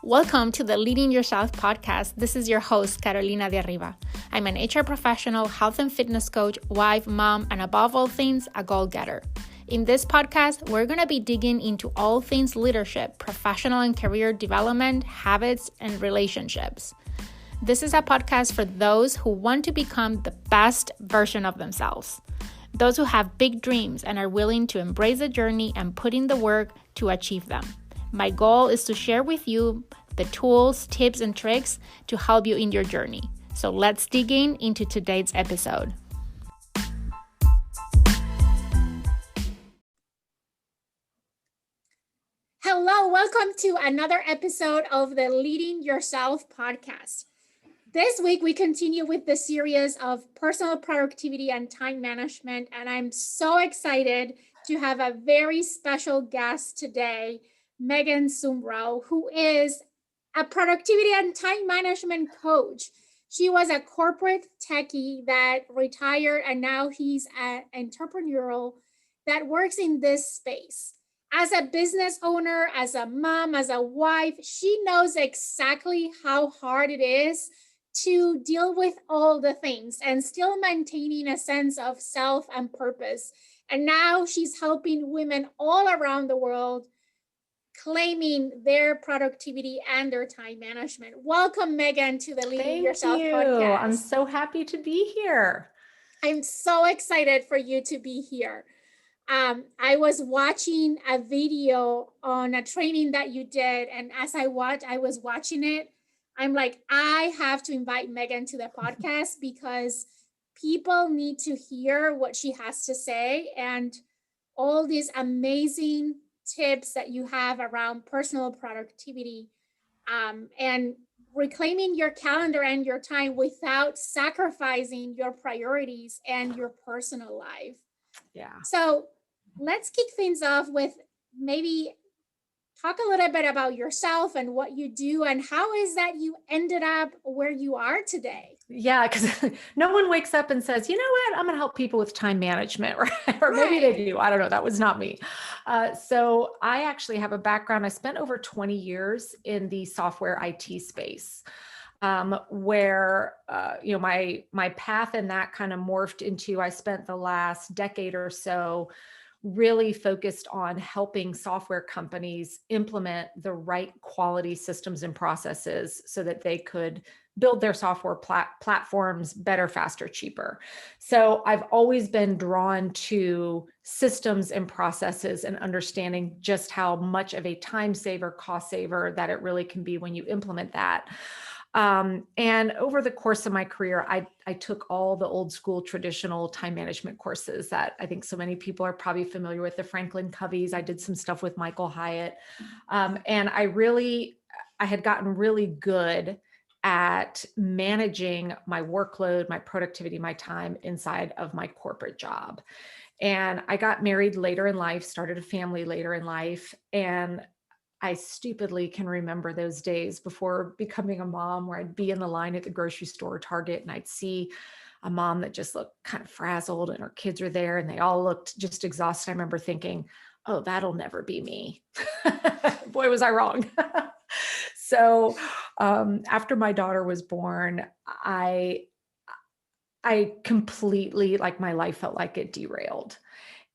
Welcome to the Leading Yourself podcast. This is your host, Carolina de Arriba. I'm an HR professional, health and fitness coach, wife, mom, and above all things, a goal-getter. In this podcast, we're going to be digging into all things leadership, professional and career development, habits, and relationships. This is a podcast for those who want to become the best version of themselves. Those who have big dreams and are willing to embrace the journey and put in the work to achieve them. My goal is to share with you the tools, tips, and tricks to help you in your journey. So let's dig into today's episode. Hello, welcome to another episode of the Leading Yourself podcast. This week, we continue with the series of personal productivity and time management, and I'm so excited to have a very special guest today, Megan Sumrell, who is a productivity and time management coach. She was a corporate techie that retired, and now he's an entrepreneurial that works in this space. As a business owner, as a mom, as a wife, she knows exactly how hard it is to deal with all the things and still maintaining a sense of self and purpose. And now she's helping women all around the world claiming their productivity and their time management. Welcome, Megan, to the Leading Yourself podcast. I'm so happy to be here. I'm so excited for you to be here. I was watching a video on a training that you did, and as I was watching it, I'm like, I have to invite Megan to the podcast because people need to hear what she has to say and all these amazing tips that you have around personal productivity and reclaiming your calendar and your time without sacrificing your priorities and your personal life. Yeah. So let's kick things off with maybe talk a little bit about yourself and what you do and how is that you ended up where you are today. Yeah, because no one wakes up and says, you know what, I'm going to help people with time management, right? Or maybe they do. I don't know. That was not me. So I actually have a background. I spent over 20 years in the software IT space. Where my path in that kind of morphed into, I spent the last decade or so really focused on helping software companies implement the right quality systems and processes so that they could build their software platforms better, faster, cheaper. So I've always been drawn to systems and processes and understanding just how much of a time saver, cost saver that it really can be when you implement that. And over the course of my career, I took all the old school traditional time management courses that I think so many people are probably familiar with, the Franklin Coveys. I did some stuff with Michael Hyatt. And I had gotten really good at managing my workload, my productivity, my time inside of my corporate job. And I got married later in life, started a family later in life, and I stupidly can remember those days before becoming a mom where I'd be in the line at the grocery store, Target, and I'd see a mom that just looked kind of frazzled and her kids were there and they all looked just exhausted. I remember thinking, oh, that'll never be me. Boy, was I wrong. So after my daughter was born, I completely, like, my life felt like it derailed.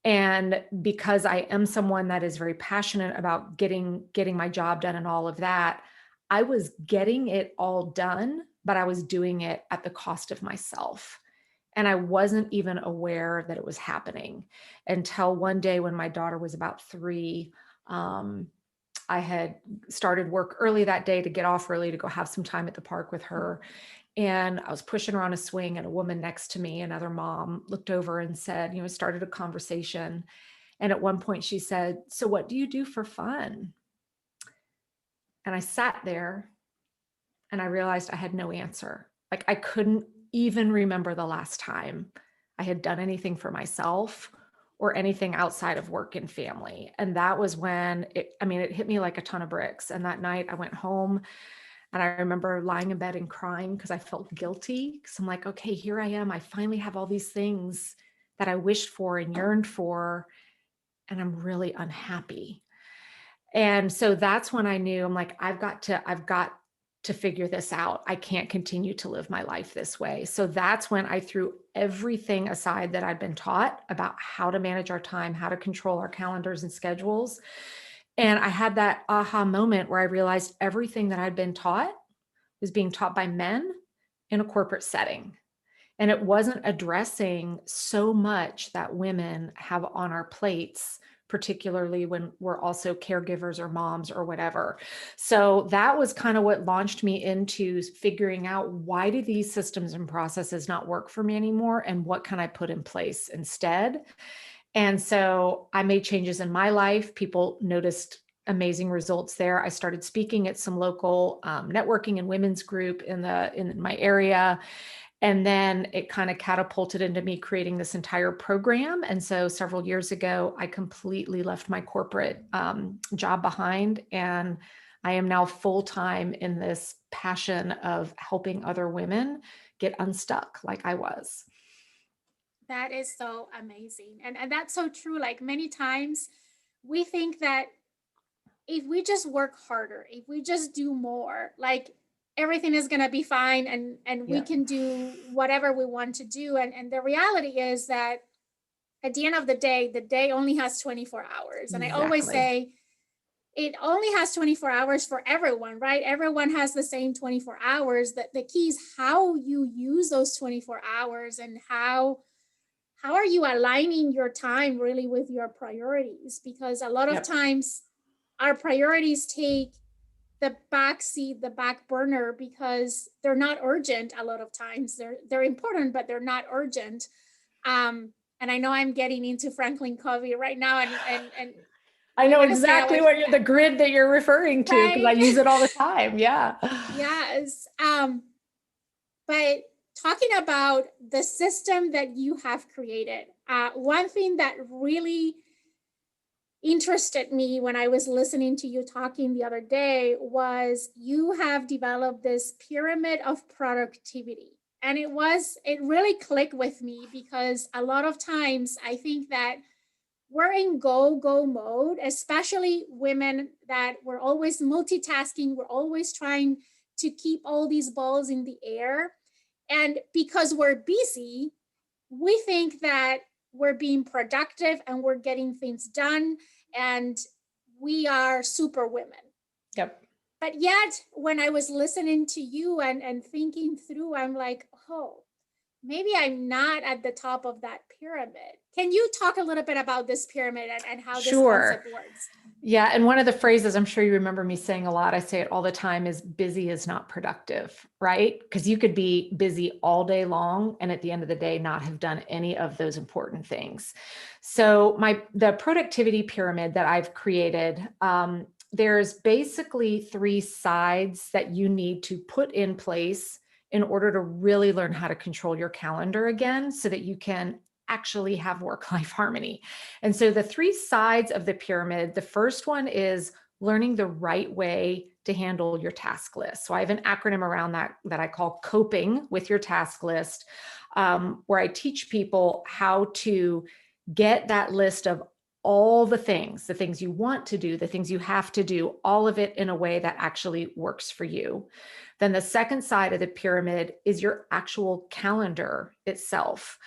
And because I am someone that is very passionate about getting my job done and all of that, I was getting it all done, but I was doing it at the cost of myself. And I wasn't even aware that it was happening until one day when my daughter was about 3. I had started work early that day to get off early to go have some time at the park with her. And I was pushing her on a swing, and a woman next to me, another mom, looked over and said, started a conversation. And at one point she said, so what do you do for fun? And I sat there and I realized I had no answer. Like, I couldn't even remember the last time I had done anything for myself or anything outside of work and family. And that was when it hit me like a ton of bricks. And that night I went home and I remember lying in bed and crying because I felt guilty. Because I'm like, okay, here I am. I finally have all these things that I wished for and yearned for, and I'm really unhappy. And so that's when I knew, I'm like, I've got to figure this out. I can't continue to live my life this way. So that's when I threw everything aside that I'd been taught about how to manage our time, how to control our calendars and schedules. And I had that aha moment where I realized everything that I'd been taught was being taught by men in a corporate setting. And it wasn't addressing so much that women have on our plates, particularly when we're also caregivers or moms or whatever. So that was kind of what launched me into figuring out, why do these systems and processes not work for me anymore? And what can I put in place instead? And so I made changes in my life. People noticed amazing results there. I started speaking at some local networking and women's group in my area. And then it kind of catapulted into me creating this entire program. And so several years ago, I completely left my corporate job behind. And I am now full-time in this passion of helping other women get unstuck like I was. That is so amazing. And that's so true. Like many times we think that if we just work harder, if we just do more, like everything is going to be fine, and we Yeah, can do whatever we want to do. And the reality is that at the end of the day only has 24 hours. And I always exactly. say it only has 24 hours for everyone, right? Everyone has the same 24 hours. That the key is how you use those 24 hours, and how are you aligning your time really with your priorities? Because a lot of Yep. times our priorities take the back seat, the back burner, because they're not urgent. A lot of times they're important, but they're not urgent. And I know I'm getting into Franklin Covey right now, and I I know want to stay exactly away what from you're, that. the grid that you're referring to, because I Right? use it all the time. Yeah. Yes. But talking about the system that you have created, one thing that really interested me when I was listening to you talking the other day was you have developed this pyramid of productivity. And it really clicked with me, because a lot of times I think that we're in go mode, especially women, that we're always multitasking, we're always trying to keep all these balls in the air. And because we're busy, we think that we're being productive and we're getting things done, and we are super women. Yep. But yet, when I was listening to you and thinking through, I'm like, oh, maybe I'm not at the top of that pyramid. Can you talk a little bit about this pyramid and how this Sure. concept works? Yeah. And one of the phrases I'm sure you remember me saying a lot, I say it all the time, is busy is not productive, right? Because you could be busy all day long and at the end of the day not have done any of those important things. So the productivity pyramid that I've created, there's basically three sides that you need to put in place in order to really learn how to control your calendar again, so that you can actually have work-life harmony. And so the three sides of the pyramid, the first one is learning the right way to handle your task list. So I have an acronym around that I call coping with your task list, where I teach people how to get that list of all the things you want to do, the things you have to do, all of it in a way that actually works for you. Then the second side of the pyramid is your actual calendar itself.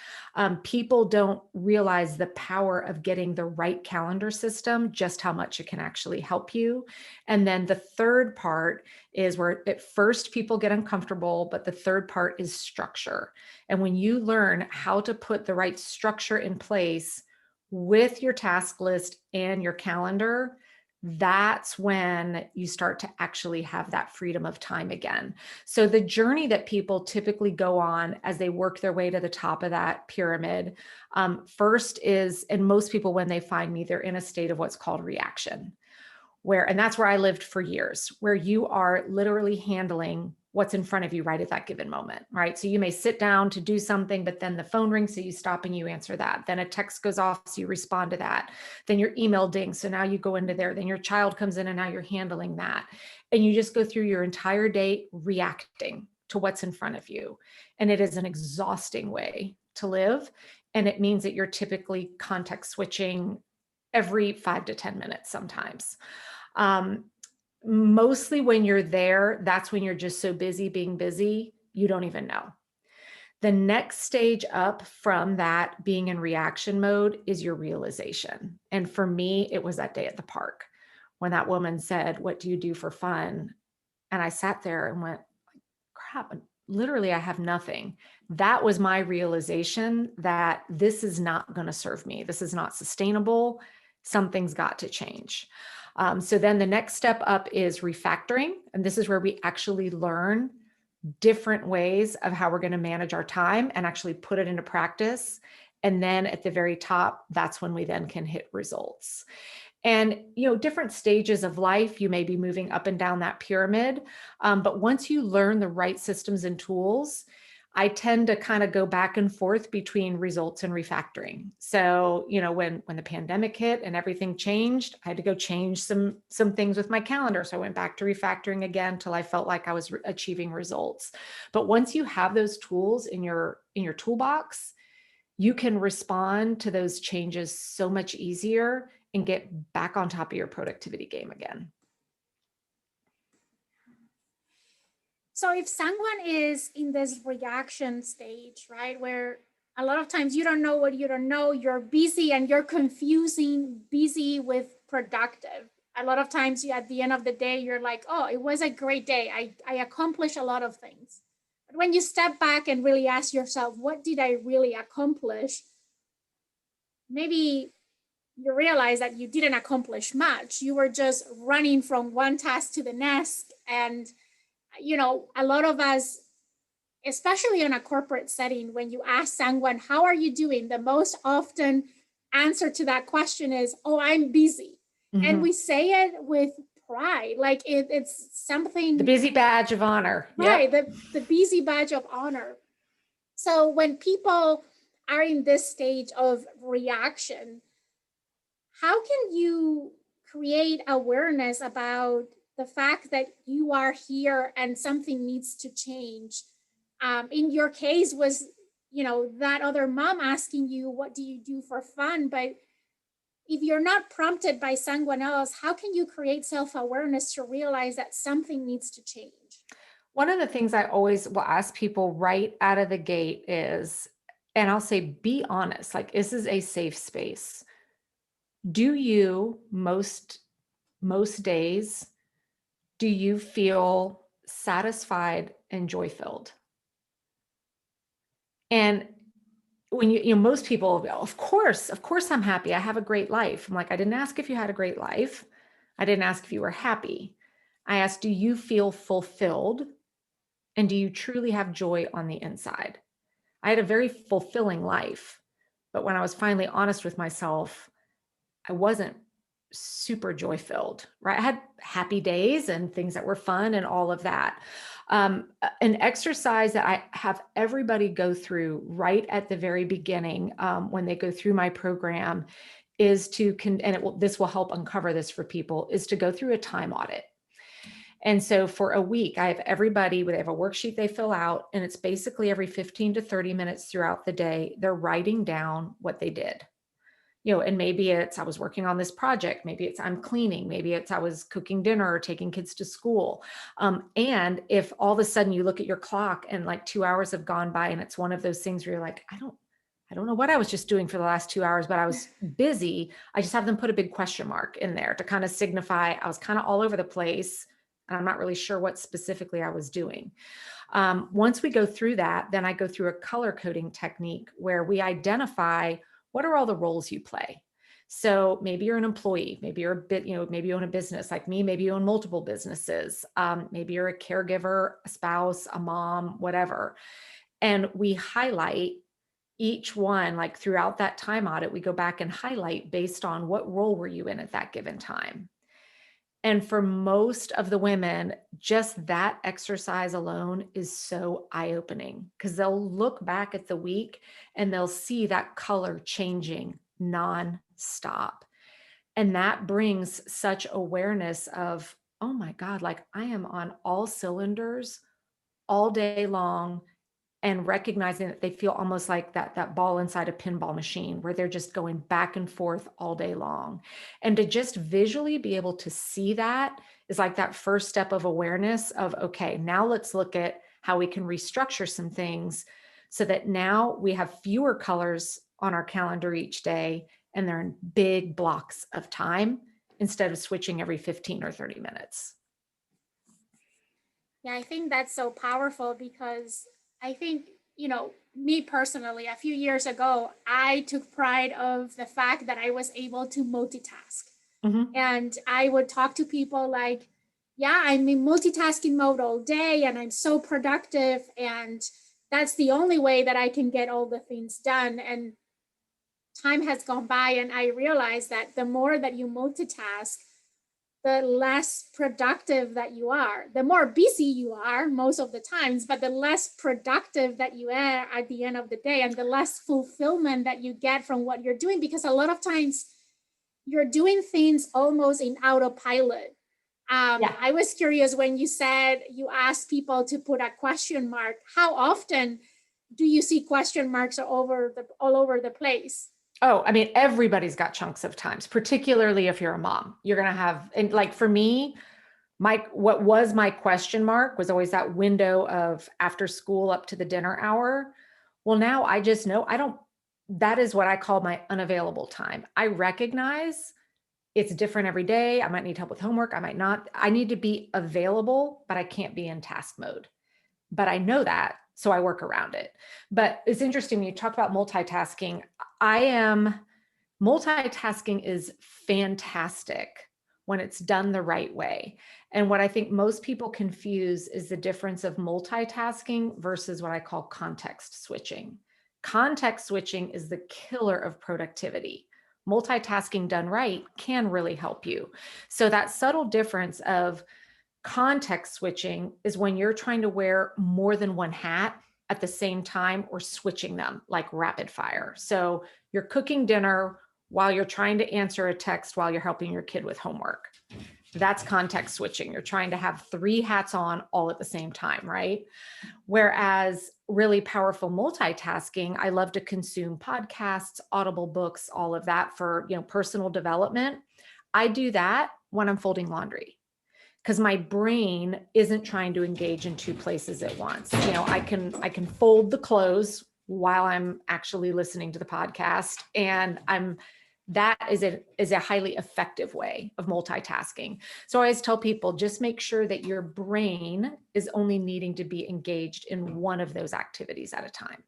People don't realize the power of getting the right calendar system, just how much it can actually help you. And then the third part is where at first people get uncomfortable, but the third part is structure. And when you learn how to put the right structure in place with your task list and your calendar, that's when you start to actually have that freedom of time again. So the journey that people typically go on as they work their way to the top of that pyramid, first is, and most people, when they find me, they're in a state of what's called reaction, and that's where I lived for years, where you are literally handling what's in front of you right at that given moment, right? So you may sit down to do something, but then the phone rings, so you stop and you answer that. Then a text goes off, so you respond to that. Then your email dings, so now you go into there. Then your child comes in and now you're handling that. And you just go through your entire day reacting to what's in front of you. And it is an exhausting way to live. And it means that you're typically context switching every 5 to 10 minutes sometimes. Mostly when you're there, that's when you're just so busy being busy, you don't even know. The next stage up from that being in reaction mode is your realization. And for me, it was that day at the park when that woman said, "What do you do for fun?" And I sat there and went, crap, literally, I have nothing. That was my realization that this is not going to serve me. This is not sustainable. Something's got to change. So then the next step up is refactoring. And this is where we actually learn different ways of how we're going to manage our time and actually put it into practice. And then at the very top, that's when we then can hit results. And, different stages of life, you may be moving up and down that pyramid. But once you learn the right systems and tools, I tend to kind of go back and forth between results and refactoring. So, when the pandemic hit and everything changed, I had to go change some things with my calendar. So I went back to refactoring again till I felt like I was achieving results. But once you have those tools in your toolbox, you can respond to those changes so much easier and get back on top of your productivity game again. So if someone is in this reaction stage, right, where a lot of times you don't know what you don't know, you're busy and you're confusing busy with productive. A lot of times at the end of the day, you're like, oh, it was a great day. I accomplished a lot of things. But when you step back and really ask yourself, what did I really accomplish? Maybe you realize that you didn't accomplish much. You were just running from one task to the next. And, a lot of us, especially in a corporate setting, when you ask someone, how are you doing? The most often answer to that question is, oh, I'm busy. Mm-hmm. And we say it with pride, like it's something. The busy badge of honor. Right, yep. The busy badge of honor. So when people are in this stage of reaction, how can you create awareness about the fact that you are here and something needs to change? In your case was, that other mom asking you, what do you do for fun? But if you're not prompted by someone else, how can you create self-awareness to realize that something needs to change? One of the things I always will ask people right out of the gate is, and I'll say, be honest, like, this is a safe space. Do you most days, do you feel satisfied and joy-filled? And when most people, of course I'm happy. I have a great life. I'm like, I didn't ask if you had a great life. I didn't ask if you were happy. I asked, do you feel fulfilled? And do you truly have joy on the inside? I had a very fulfilling life, but when I was finally honest with myself, I wasn't super joy-filled, right? I had happy days and things that were fun and all of that. An exercise that I have everybody go through right at the very beginning, when they go through my program, is to, this will help uncover this for people, is to go through a time audit. And so for a week, I have everybody, they have a worksheet they fill out, and it's basically every 15 to 30 minutes throughout the day, they're writing down what they did. And maybe it's, I was working on this project. Maybe it's, I'm cleaning. Maybe it's, I was cooking dinner or taking kids to school. And if all of a sudden you look at your clock and like 2 hours have gone by, and it's one of those things where you're like, I don't know what I was just doing for the last 2 hours, but I was busy. I just have them put a big question mark in there to kind of signify I was kind of all over the place. And I'm not really sure what specifically I was doing. Once we go through that, then I go through a color coding technique where we identify what are all the roles you play. So maybe you're an employee, maybe you're maybe you own a business like me, maybe you own multiple businesses. Maybe you're a caregiver, a spouse, a mom, whatever. And we highlight each one, like throughout that time audit, we go back and highlight based on what role were you in at that given time. And for most of the women, just that exercise alone is so eye-opening, because they'll look back at the week and they'll see that color changing nonstop. And that brings such awareness of, oh my God, like I am on all cylinders all day long, and recognizing that they feel almost like that ball inside a pinball machine where they're just going back and forth all day long. And to just visually be able to see that is like that first step of awareness of, okay, now let's look at how we can restructure some things so that now we have fewer colors on our calendar each day and they're in big blocks of time instead of switching every 15 or 30 minutes. Yeah, I think that's so powerful because I think, me personally, a few years ago, I took pride of the fact that I was able to multitask. Mm-hmm. And I would talk to people like, yeah, I'm in multitasking mode all day and I'm so productive. And that's the only way that I can get all the things done. And time has gone by and I realized that the more that you multitask, the less productive that you are. The more busy you are most of the times, but the less productive that you are at the end of the day, and the less fulfillment that you get from what you're doing, because a lot of times you're doing things almost in autopilot. Yeah. I was curious when you said you asked people to put a question mark. How often do you see question marks all over the place? Oh, I mean, everybody's got chunks of times, particularly if you're a mom. You're going to have, and like for me, what was my question mark was always that window of after school up to the dinner hour. Well, now I just know that is what I call my unavailable time. I recognize it's different every day. I might need help with homework. I might not. I need to be available, but I can't be in task mode. But I know that, so I work around it. But it's interesting when you talk about multitasking. Multitasking is fantastic when it's done the right way. And what I think most people confuse is the difference of multitasking versus what I call context switching. Context switching is the killer of productivity. Multitasking done right can really help you. So that subtle difference of context switching is when you're trying to wear more than one hat at the same time or switching them like rapid fire. So you're cooking dinner while you're trying to answer a text while you're helping your kid with homework. That's context switching. You're trying to have 3 hats on all at the same time, right? Whereas really powerful multitasking, I love to consume podcasts, Audible books, all of that for, personal development. I do that when I'm folding laundry, because my brain isn't trying to engage in 2 places at once. I can fold the clothes while I'm actually listening to the podcast, and that is a highly effective way of multitasking. So I always tell people, just make sure that your brain is only needing to be engaged in one of those activities at a time.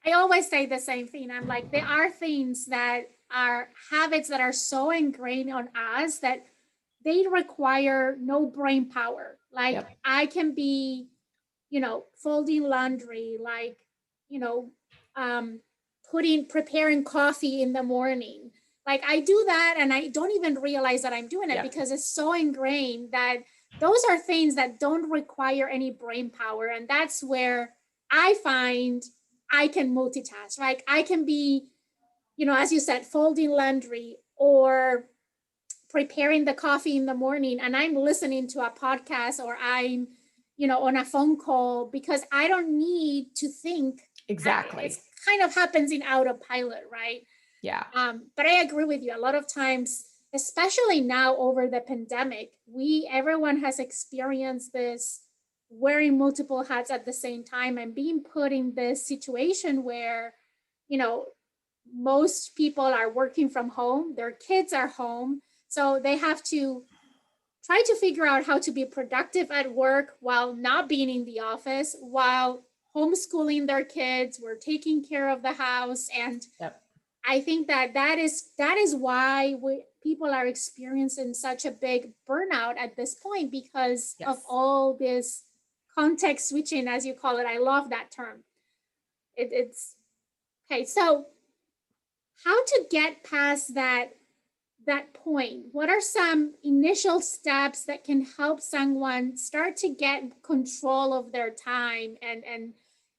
I always say the same thing. I'm like, there are things that are habits that are so ingrained on us that they require no brain power. Like, yep. I can be, folding laundry, like, preparing coffee in the morning. Like, I do that and I don't even realize that I'm doing it, yep. because it's so ingrained that those are things that don't require any brain power. And that's where I find I can multitask. Like, I can be, as you said, folding laundry or preparing the coffee in the morning, and I'm listening to a podcast, or I'm, on a phone call, because I don't need to think. Exactly. It kind of happens in autopilot, right? Yeah. But I agree with you. A lot of times, especially now over the pandemic, everyone has experienced this wearing multiple hats at the same time and being put in this situation where, most people are working from home, their kids are home. So they have to try to figure out how to be productive at work while not being in the office, while homeschooling their kids, we're taking care of the house. And yep. I think that is why people are experiencing such a big burnout at this point, because yes. of all this context switching, as you call it. I love that term. It's okay. So how to get past that point? What are some initial steps that can help someone start to get control of their time and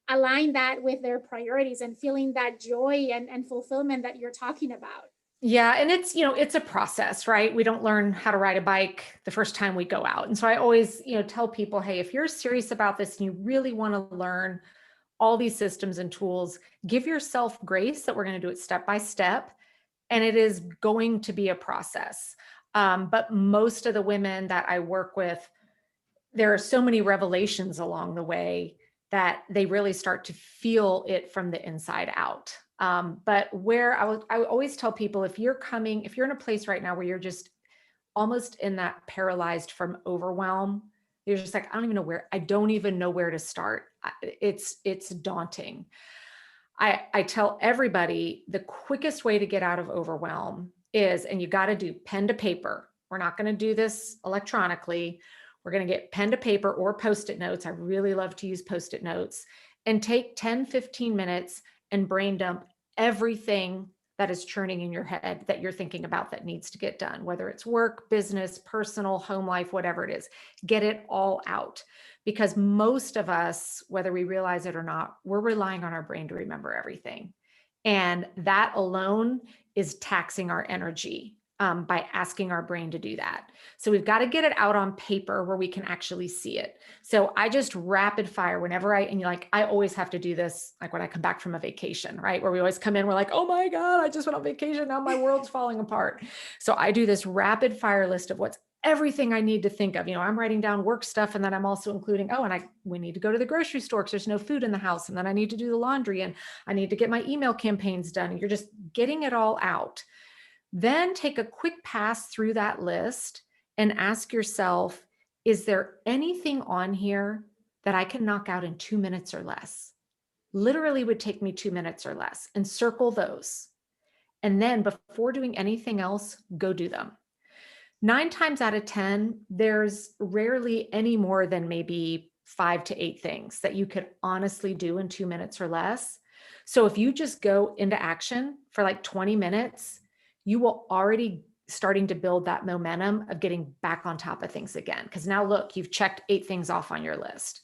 align that with their priorities and feeling that joy and fulfillment that you're talking about? Yeah. And it's a process, right? We don't learn how to ride a bike the first time we go out. And so I always, tell people, hey, if you're serious about this and you really want to learn all these systems and tools. Give yourself grace that we're going to do it step by step. And it is going to be a process. But most of the women that I work with, there are so many revelations along the way that they really start to feel it from the inside out. But where I would always tell people, if you're in a place right now where you're just almost in that paralyzed from overwhelm, you're just like, I don't even know where to start. It's daunting. I tell everybody the quickest way to get out of overwhelm is, and you got to do pen to paper. We're not going to do this electronically. We're going to get pen to paper or Post-it notes. I really love to use Post-it notes, and take 10, 15 minutes and brain dump everything that is churning in your head that you're thinking about that needs to get done, whether it's work, business, personal, home life, whatever it is. Get it all out. Because most of us, whether we realize it or not, we're relying on our brain to remember everything. And that alone is taxing our energy by asking our brain to do that. So we've got to get it out on paper where we can actually see it. So I just rapid fire whenever I always have to do this, like when I come back from a vacation, right? Where we always come in, we're like, oh my God, I just went on vacation. Now my world's falling apart. So I do this rapid fire list of what's everything I need to think of. I'm writing down work stuff, and then I'm also including, we need to go to the grocery store because there's no food in the house. And then I need to do the laundry, and I need to get my email campaigns done. And you're just getting it all out. Then take a quick pass through that list and ask yourself, is there anything on here that I can knock out in 2 minutes or less? Literally would take me 2 minutes or less, and circle those. And then before doing anything else, go do them. 9 times out of 10, there's rarely any more than maybe 5 to 8 things that you could honestly do in 2 minutes or less. So if you just go into action for like 20 minutes, you will already starting to build that momentum of getting back on top of things again. Because now look, you've checked 8 things off on your list.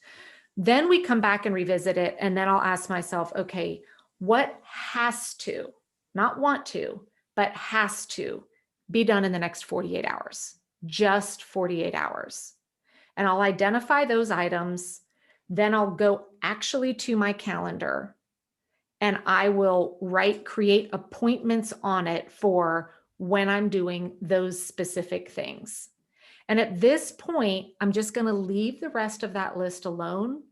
Then we come back and revisit it. And then I'll ask myself, okay, what has to, not want to, but has to be done in the next 48 hours, just 48 hours. And I'll identify those items. Then I'll go actually to my calendar, and I will create appointments on it for when I'm doing those specific things. And at this point, I'm just going to leave the rest of that list alone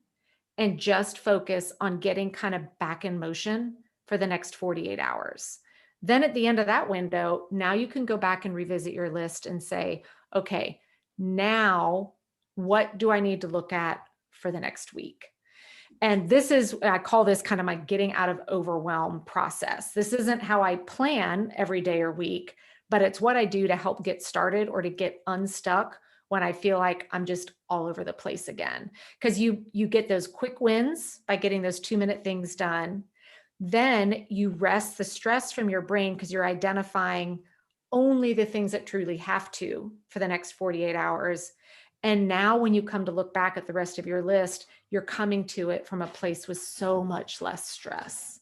and just focus on getting kind of back in motion for the next 48 hours. Then at the end of that window, now you can go back and revisit your list and say, okay, now what do I need to look at for the next week? And I call this kind of my getting out of overwhelm process. This isn't how I plan every day or week, but it's what I do to help get started or to get unstuck when I feel like I'm just all over the place again. Because you get those quick wins by getting those 2-minute things done. Then you rest the stress from your brain because you're identifying only the things that truly have to for the next 48 hours. And now when you come to look back at the rest of your list, you're coming to it from a place with so much less stress.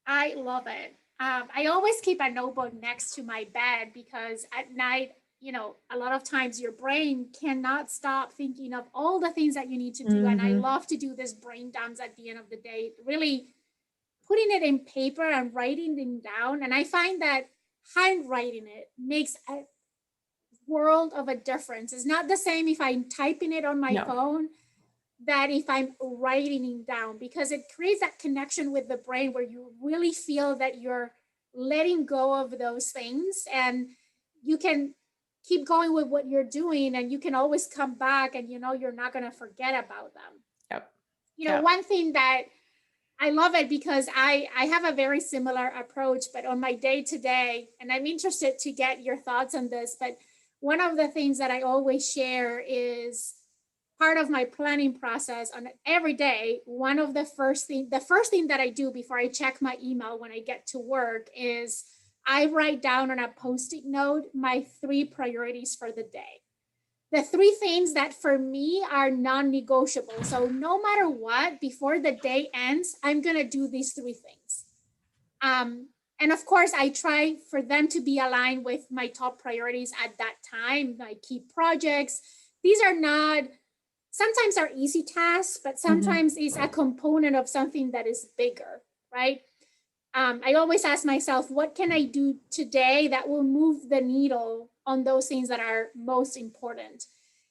I love it. I always keep a notebook next to my bed because at night, a lot of times your brain cannot stop thinking of all the things that you need to do. Mm-hmm. And I love to do this brain dumps at the end of the day, really putting it in paper and writing them down. And I find that handwriting it makes a world of a difference. It's not the same if I'm typing it on my phone that if I'm writing it down, because it creates that connection with the brain where you really feel that you're letting go of those things and you can keep going with what you're doing, and you can always come back and you're not going to forget about them. Yep. One thing that I love it because I have a very similar approach, but on my day-to-day, and I'm interested to get your thoughts on this, but one of the things that I always share is part of my planning process on every day. One of the first thing that I do before I check my email when I get to work is I write down on a Post-it note my 3 priorities for the day. The 3 things that for me are non-negotiable. So no matter what, before the day ends, I'm going to do these 3 things. And of course, I try for them to be aligned with my top priorities at that time, my key projects. These are not sometimes are easy tasks, but Mhm. sometimes is a component of something that is bigger, right? I always ask myself, what can I do today that will move the needle on those things that are most important?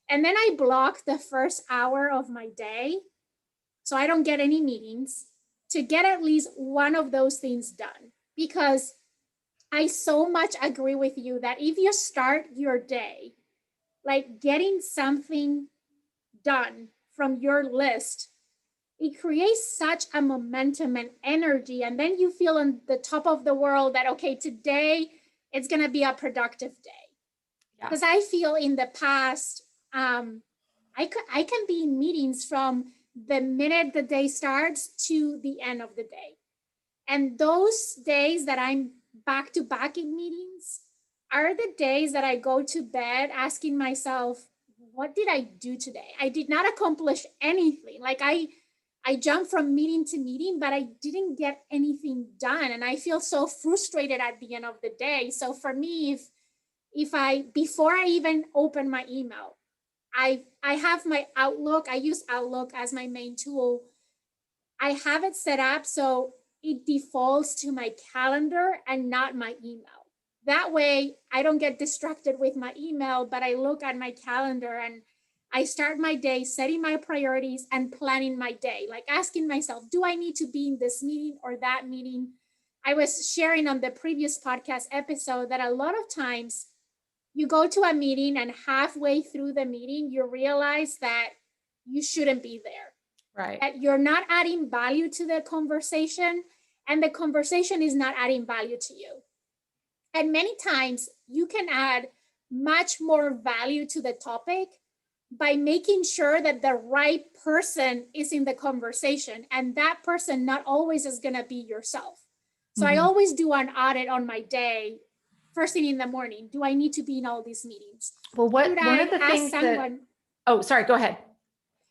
And then I block the first hour of my day, so I don't get any meetings, to get at least one of those things done. Because I so much agree with you that if you start your day, like getting something done from your list, it creates such a momentum and energy. And then you feel on the top of the world that, okay, today it's going to be a productive day. Yeah. Because I feel in the past, I can be in meetings from the minute the day starts to the end of the day. And those days that I'm back to back in meetings are the days that I go to bed asking myself, what did I do today? I did not accomplish anything. Like I jumped from meeting to meeting, but I didn't get anything done. And I feel so frustrated at the end of the day. So for me, if I before I even open my email, I have my Outlook. I use Outlook as my main tool. I have it set up so it defaults to my calendar and not my email. That way, I don't get distracted with my email, but I look at my calendar and I start my day setting my priorities and planning my day, like asking myself, do I need to be in this meeting or that meeting? I was sharing on the previous podcast episode that a lot of times you go to a meeting and halfway through the meeting, you realize that you shouldn't be there, Right. that you're not adding value to the conversation, and the conversation is not adding value to you. And many times you can add much more value to the topic by making sure that the right person is in the conversation, and that person not always is going to be yourself. So I Mhm. always do an audit on my day first thing in the morning. Do I need to be in all these meetings? Well, Should one of I the ask things that, someone? oh, sorry, go ahead.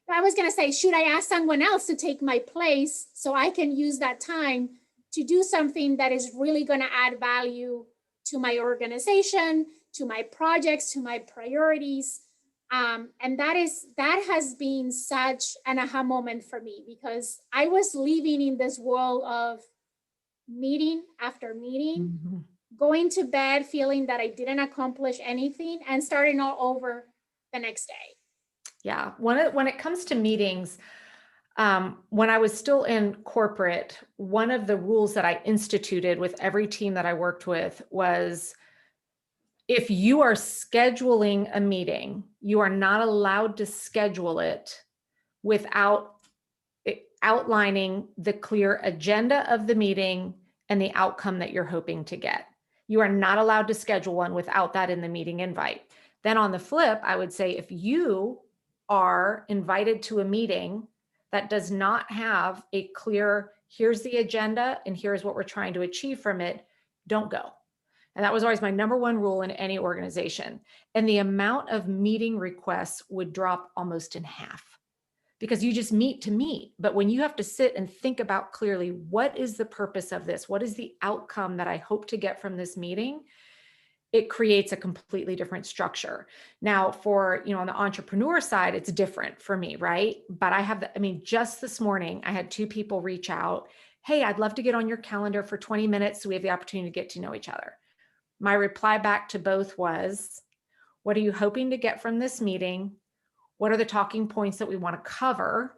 I was going to say, should I ask someone else to take my place so I can use that time to do something that is really going to add value to my organization, to my projects, to my priorities? And that has been such an aha moment for me, because I was living in this world of meeting after meeting, Mhm. going to bed feeling that I didn't accomplish anything, and starting all over the next day. Yeah. When it comes to meetings, when I was still in corporate, one of the rules that I instituted with every team that I worked with was, if you are scheduling a meeting, you are not allowed to schedule it without outlining the clear agenda of the meeting and the outcome that you're hoping to get. You are not allowed to schedule one without that in the meeting invite. Then on the flip, I would say, if you are invited to a meeting that does not have a clear, here's the agenda and here's what we're trying to achieve from it, don't go. And that was always my number one rule in any organization. And the amount of meeting requests would drop almost in half, because you just meet to meet. But when you have to sit and think about clearly, what is the purpose of this? What is the outcome that I hope to get from this meeting? It creates a completely different structure. Now, for, on the entrepreneur side, it's different for me, right? But just this morning, I had two people reach out. Hey, I'd love to get on your calendar for 20 minutes so we have the opportunity to get to know each other. My reply back to both was, what are you hoping to get from this meeting? What are the talking points that we want to cover?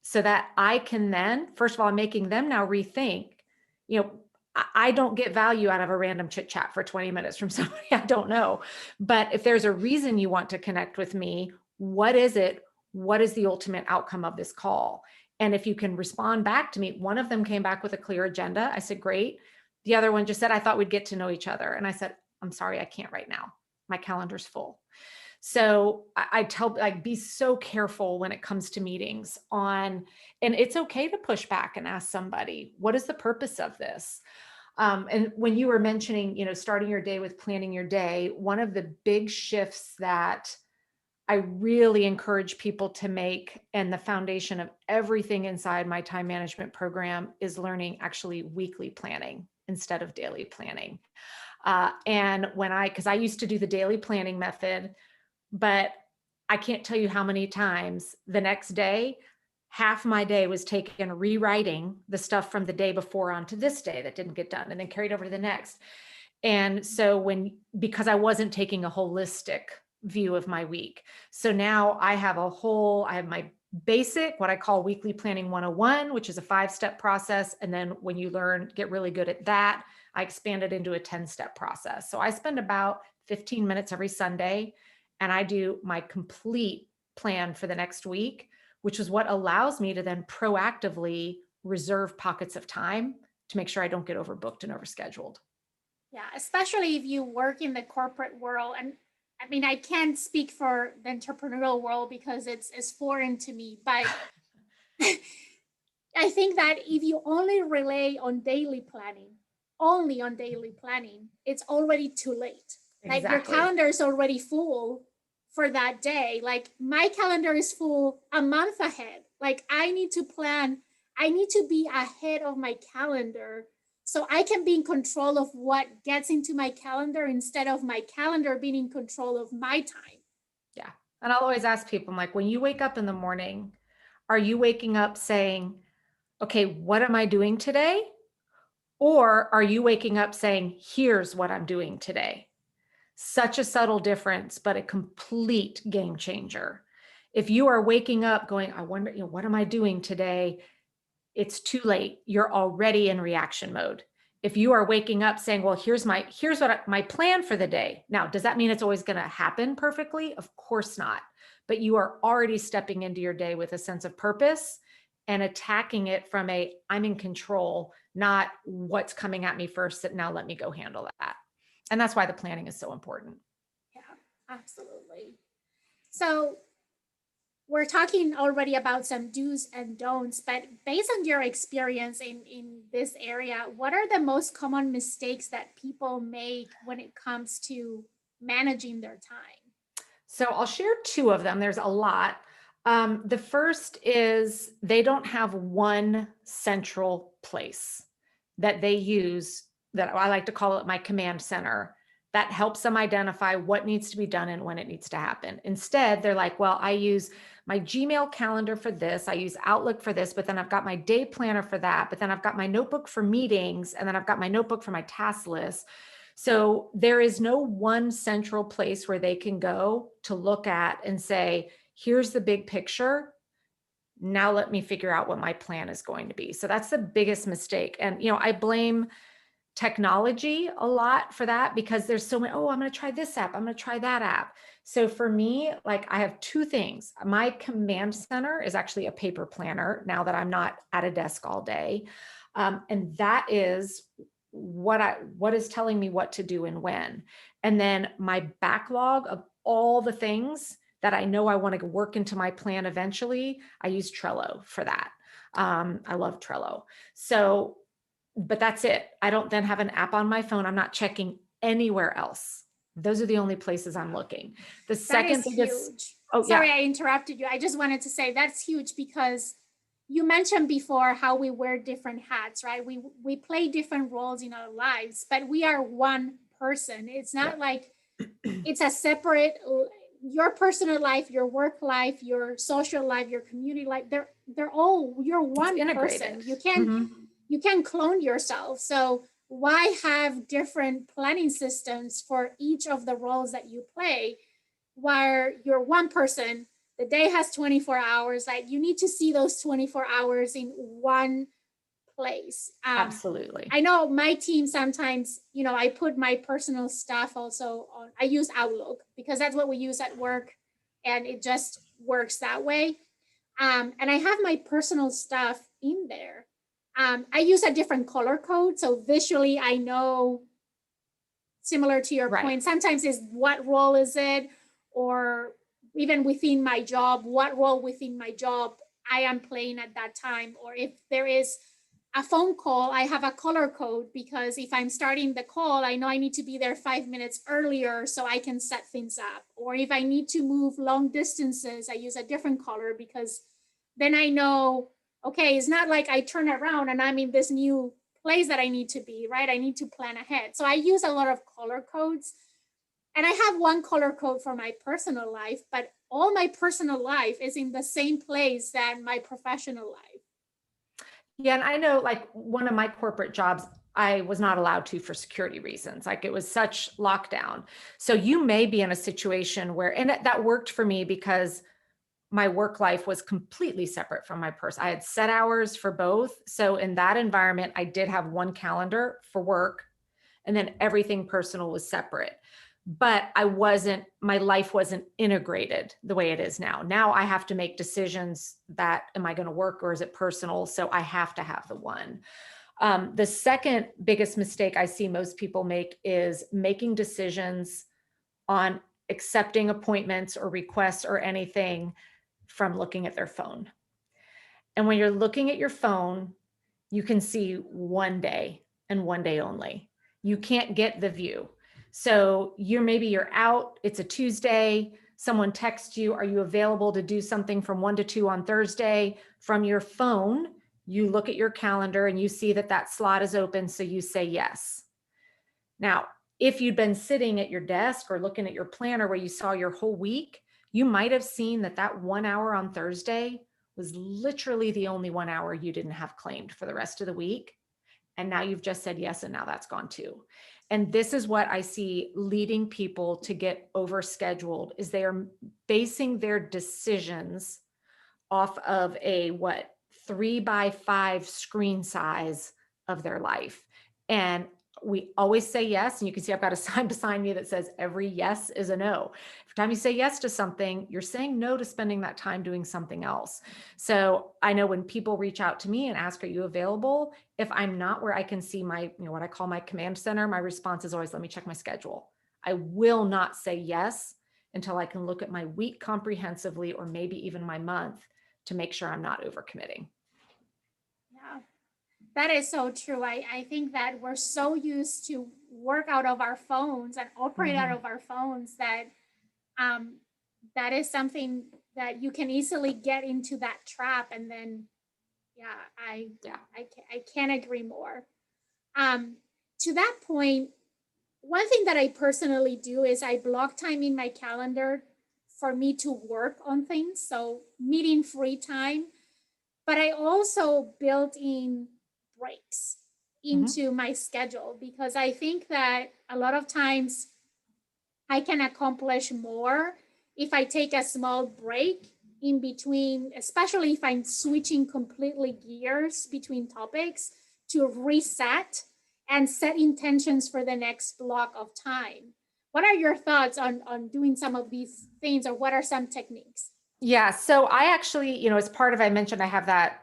So that I can then, first of all, I'm making them now rethink, I don't get value out of a random chit chat for 20 minutes from somebody I don't know. But if there's a reason you want to connect with me, what is it? What is the ultimate outcome of this call? And if you can respond back to me, one of them came back with a clear agenda. I said, great. The other one just said, I thought we'd get to know each other. And I said, I'm sorry, I can't right now. My calendar's full. So I tell, like, be so careful when it comes to meetings and it's okay to push back and ask somebody, what is the purpose of this? And when you were mentioning, starting your day with planning your day, one of the big shifts that I really encourage people to make, and the foundation of everything inside my time management program, is learning actually weekly planning instead of daily planning. And because I used to do the daily planning method, but I can't tell you how many times the next day, half my day was taken rewriting the stuff from the day before onto this day that didn't get done and then carried over to the next. And so because I wasn't taking a holistic view of my week. So now I have my basic, what I call weekly planning 101, which is a 5-step process. And then when you get really good at that, I expand it into a 10-step process. So I spend about 15 minutes every Sunday and I do my complete plan for the next week, which is what allows me to then proactively reserve pockets of time to make sure I don't get overbooked and overscheduled. Yeah, especially if you work in the corporate world. And I mean, I can't speak for the entrepreneurial world because it's foreign to me, but I think that if you only rely on daily planning, only on daily planning, it's already too late. Like your Exactly. calendar is already full for that day. Like my calendar is full a month ahead. Like I need to plan, I need to be ahead of my calendar so I can be in control of what gets into my calendar instead of my calendar being in control of my time. Yeah. And I'll always ask people, I'm like, when you wake up in the morning, are you waking up saying, okay, what am I doing today? Or are you waking up saying, here's what I'm doing today? Such a subtle difference, but a complete game changer. If you are waking up going, I wonder, what am I doing today? It's too late. You're already in reaction mode. If you are waking up saying, well, here's what my plan for the day. Now, does that mean it's always going to happen perfectly? Of course not. But you are already stepping into your day with a sense of purpose and attacking it from I'm in control, not what's coming at me first, that now let me go handle that. And that's why the planning is so important. Yeah, absolutely. So we're talking already about some do's and don'ts, but based on your experience in this area, what are the most common mistakes that people make when it comes to managing their time? So I'll share 2 of them. There's a lot. The first is they don't have one central place that they use, that I like to call it my command center, that helps them identify what needs to be done and when it needs to happen. Instead, they're like, well, I use my Gmail calendar for this, I use Outlook for this, but then I've got my day planner for that, but then I've got my notebook for meetings, and then I've got my notebook for my task list. So there is no one central place where they can go to look at and say, here's the big picture. Now let me figure out what my plan is going to be. So that's the biggest mistake. And, I blame technology a lot for that, because there's so many, I'm going to try this app, I'm going to try that app. So for me, like, I have 2 things. My command center is actually a paper planner now that I'm not at a desk all day. And that is what is telling me what to do and when. And then my backlog of all the things that I know I want to work into my plan eventually, I use Trello for that. I love Trello. So, but that's it. I don't then have an app on my phone. I'm not checking anywhere else. Those are the only places I'm looking. The second biggest, huge. oh Sorry, yeah, I interrupted you. I just wanted to say that's huge because you mentioned before how we wear different hats, right? We play different roles in our lives, but we are one person. It's not like it's a separate, your personal life, your work life, your social life, your community life. They're all, you're one person. You can't clone yourself. So why have different planning systems for each of the roles that you play, where you're one person, the day has 24 hours, like you need to see those 24 hours in one place. Absolutely. I know my team sometimes, I put my personal stuff also on, I use Outlook because that's what we use at work and it just works that way. And I have my personal stuff in there. I use a different color code. So visually, I know, similar to your Right. point, sometimes is what role is it? Or even within my job, what role within my job I am playing at that time. Or if there is a phone call, I have a color code because if I'm starting the call, I know I need to be there 5 minutes earlier so I can set things up. Or if I need to move long distances, I use a different color because then I know, okay, it's not like I turn around and I'm in this new place that I need to be, right? I need to plan ahead. So I use a lot of color codes. And I have one color code for my personal life, but all my personal life is in the same place that my professional life. Yeah. And I know like one of my corporate jobs, I was not allowed to for security reasons. Like it was such lockdown. So you may be in a situation where, and that worked for me because my work life was completely separate from my person. I had set hours for both. So in that environment, I did have one calendar for work and then everything personal was separate. But my life wasn't integrated the way it is now. Now I have to make decisions that, am I going to work or is it personal? So I have to have the one. The second biggest mistake I see most people make is making decisions on accepting appointments or requests or anything from looking at their phone. And when you're looking at your phone, you can see one day and one day only. You can't get the view. So maybe you're out, it's a Tuesday, someone texts you, are you available to do something from 1 to 2 on Thursday? From your phone, you look at your calendar and you see that slot is open, so you say yes. Now, if you'd been sitting at your desk or looking at your planner where you saw your whole week, you might have seen that 1 hour on Thursday was literally the only 1 hour you didn't have claimed for the rest of the week. And now you've just said yes, and now that's gone too. And this is what I see leading people to get overscheduled, is they are basing their decisions off of a 3x5 screen size of their life. And we always say yes. And you can see I've got a sign beside me that says every yes is a no. Every time you say yes to something, you're saying no to spending that time doing something else. So I know when people reach out to me and ask, are you available? If I'm not where I can see my, what I call my command center, my response is always, let me check my schedule. I will not say yes until I can look at my week comprehensively, or maybe even my month, to make sure I'm not overcommitting. Yeah, that is so true. I think that we're so used to work out of our phones and operate out of our phones that um, that is something that you can easily get into that trap. And then, I can't agree more. Um, to that point, one thing that I personally do is I block time in my calendar for me to work on things. So meeting free time, but I also built in breaks into my schedule, because I think that a lot of times I can accomplish more if I take a small break in between, especially if I'm switching completely gears between topics, to reset and set intentions for the next block of time. What are your thoughts on doing some of these things, or what are some techniques? Yeah. So I actually, as part of, I mentioned I have that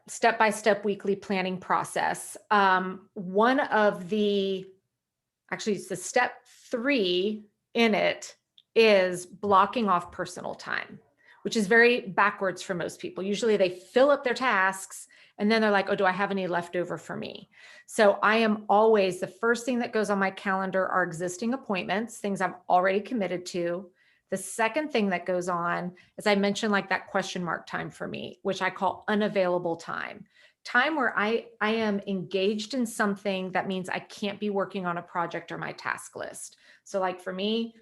step-by-step weekly planning process. One of actually it's the step 3 in it is blocking off personal time, which is very backwards for most people. Usually they fill up their tasks and then they're like, oh, do I have any left over for me? So I am always, the first thing that goes on my calendar are existing appointments, things I'm already committed to. The second thing that goes on, as I mentioned, like that question mark time for me, which I call unavailable time where I am engaged in something that means I can't be working on a project or my task list. So like for me,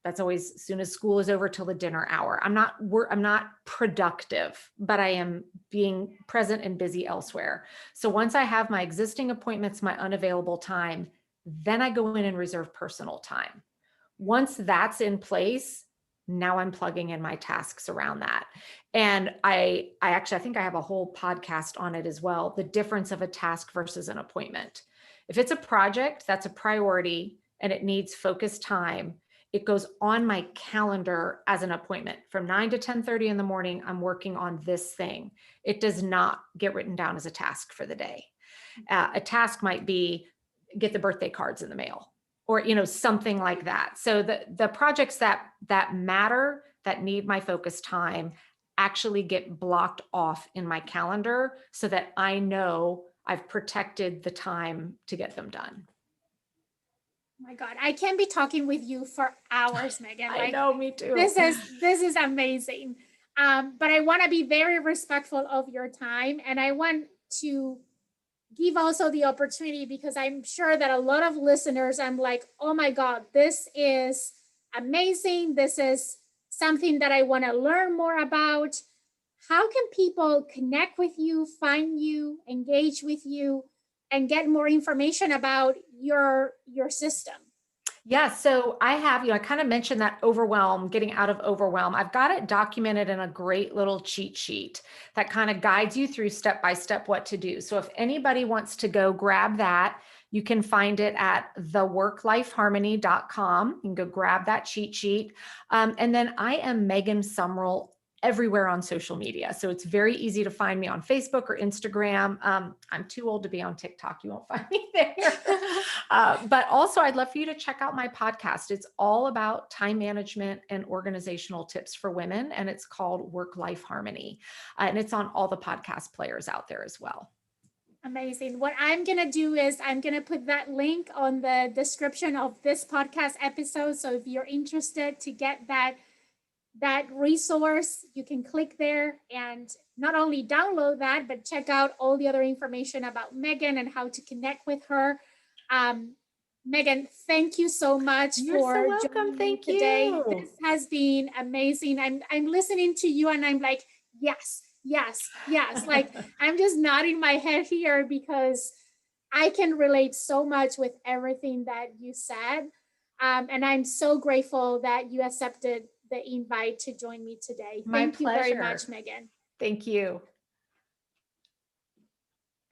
that's always as soon as school is over till the dinner hour. I'm not productive, but I am being present and busy elsewhere. So once I have my existing appointments, my unavailable time, then I go in and reserve personal time. Once that's in place, now I'm plugging in my tasks around that. And I think I have a whole podcast on it as well. The difference of a task versus an appointment. If it's a project that's a priority and it needs focused time, it goes on my calendar as an appointment. From 9 to 10:30 in the morning, I'm working on this thing. It does not get written down as a task for the day. A task might be get the birthday cards in the mail, or something like that. So the projects that matter, that need my focus time, actually get blocked off in my calendar so that I know I've protected the time to get them done. Oh my God, I can be talking with you for hours, Megan. I know, me too. This is amazing. But I want to be very respectful of your time, and I want to give also the opportunity, because I'm sure that a lot of listeners, I'm like, oh my God, this is amazing. This is something that I want to learn more about. How can people connect with you, find you, engage with you, and get more information about your system? Yeah, so I have, I kind of mentioned that overwhelm, getting out of overwhelm. I've got it documented in a great little cheat sheet that kind of guides you through step by step what to do. So if anybody wants to go grab that, you can find it at theworklifeharmony.com. You can go grab that cheat sheet. And then I am Megan Sumrell everywhere on social media. So it's very easy to find me on Facebook or Instagram. I'm too old to be on TikTok. You won't find me there. But also, I'd love for you to check out my podcast. It's all about time management and organizational tips for women, and it's called Work Life Harmony. And it's on all the podcast players out there as well. Amazing. What I'm going to do is I'm going to put that link on the description of this podcast episode. So if you're interested to get that resource, you can click there and not only download that, but check out all the other information about Megan and how to connect with her. Megan, thank you so much for joining me today. This has been amazing. I'm listening to you and I'm like, yes. Like I'm just nodding my head here because I can relate so much with everything that you said. And I'm so grateful that you accepted the invite to join me today. My pleasure. Thank you very much, Megan. Thank you.